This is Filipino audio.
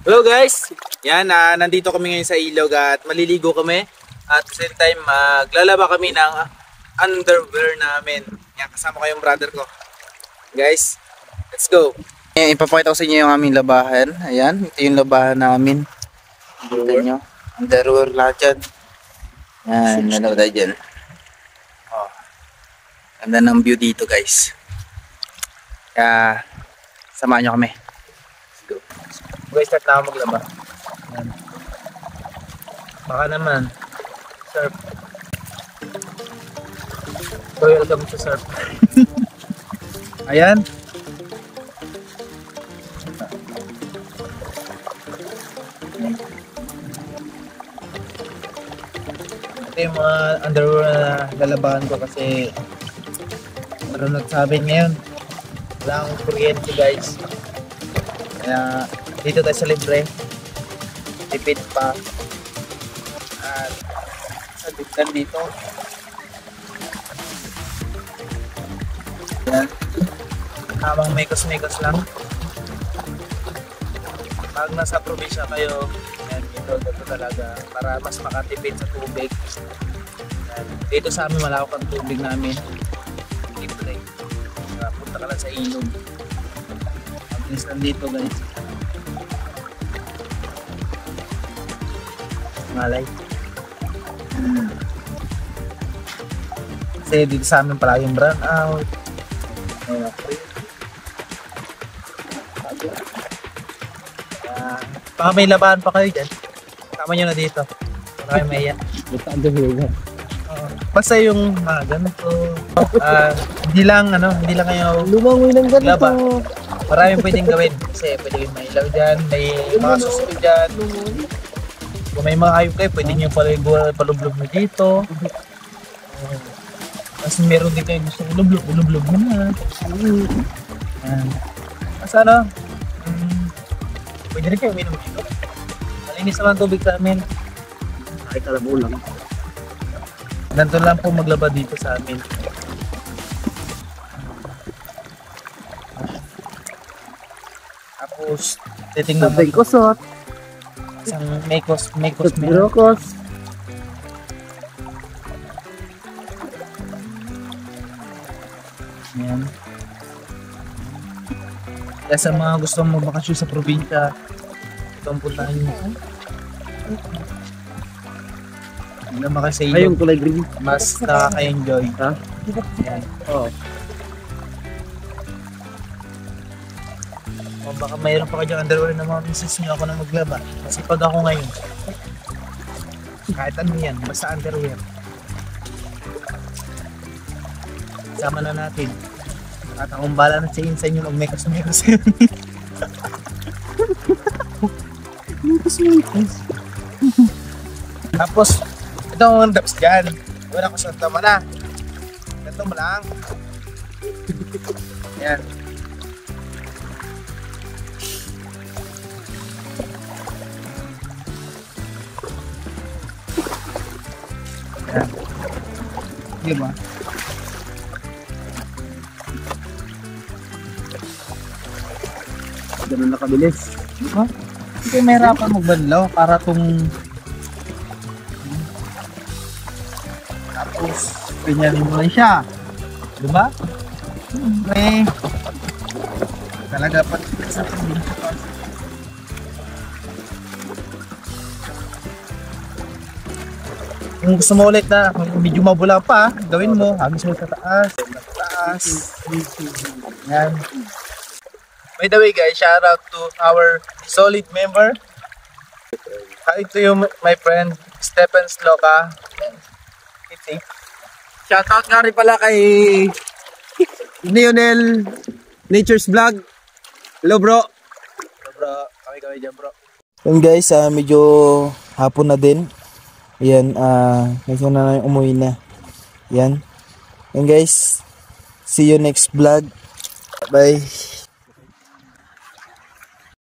Hello guys! Yan, nandito kami ngayon sa ilog at maliligo kami. At same time, maglalaba kami ng underwear namin. Yan, kasama ko yung brother ko. Guys, let's go! Ipapakita ko sa inyo yung aming labahan. Ayan, ito yung labahan namin. Kita nyo, underwear lahat yan. Yan, nalaw tayo dyan. Oh, ganda ng view dito guys. Kaya, samahan nyo kami. Guys, start na ako maglaba. Ayan. Baka naman surf. So, welcome to surf. Ayan. Ito yung mga underwear na lalabahan ko kasi marunod sa amin ngayon. Wala akong kuryente guys. Kaya dito tayo sa libre. Tipid pa. At sa dito dito. Yan. Habang mekos-mekos lang. Pag nasa probinsya kayo, yan, dito talaga para mas makatipid sa tubig. Yan. Dito sa amin malawak ang tubig namin. Libre. Punta ka lang sa ilog. Mabilis lang dito guys. Malay. Kasi dito sa amin pala yung brown out. Ayan ako. Baka may labahan pa kayo dyan. Tama nyo na dito. Wala kayo maya. Basta yung mga ganito. Hindi lang kayo lumangoy ng ganito. laba. Maraming pwedeng gawin. Kasi pwede yung may ilaw dyan, may mga susunod dyan. Kung may mga hayop kayo, pwede nyo palublog na dito. Kasi meron din kayo gusto ulublog mo na. Kasi pwede rin kayo uminom dito. Malinis naman tubig sa amin. Ay, kalabaw lang. Nandun lang po maglaba dito sa amin. Tapos, titingnan mo. Kusot. Isang mekos. Birokos. Yan. Kaya sa mga gusto magbakasyon sa probinsya, ito ang puntahan nyo. Hindi naman kasi Ay, yung kulay green. mas nakaka-enjoy. Ha? Yan. Oo. O baka mayroon pa kayo underwear na mga misis nyo ako na maglaba. Kasi pag ako ngayon, kahit ano yan, basta underwear. Sama na natin. At akong bala na sa inyo mag-mekos-mekos yun. Tapos, ito ang daps dyan. Wala ko sa tama na. Ganito mo lang. Yan. Yan. Diba? Ganun na kabilis. Huh? Hindi may hirapan magbanlaw para itong tapos pinyarin mo lang siya, diba? May talaga pa sa probinsya pa. Kung gusto mo ulit na medyo mabula pa, gawin mo hanggang sa taas. Yan. By the way guys, shout out to our solid member. Hi to you my friend Stephen Sloka. Shout out nga rin pala kay Lionel Nature's Vlog. Hello bro. So bro, kami dyan bro. Yun guys, medyo hapon na din. Ayan, medyo na umuwi na. Ayan. Yun guys, see you next vlog. Bye.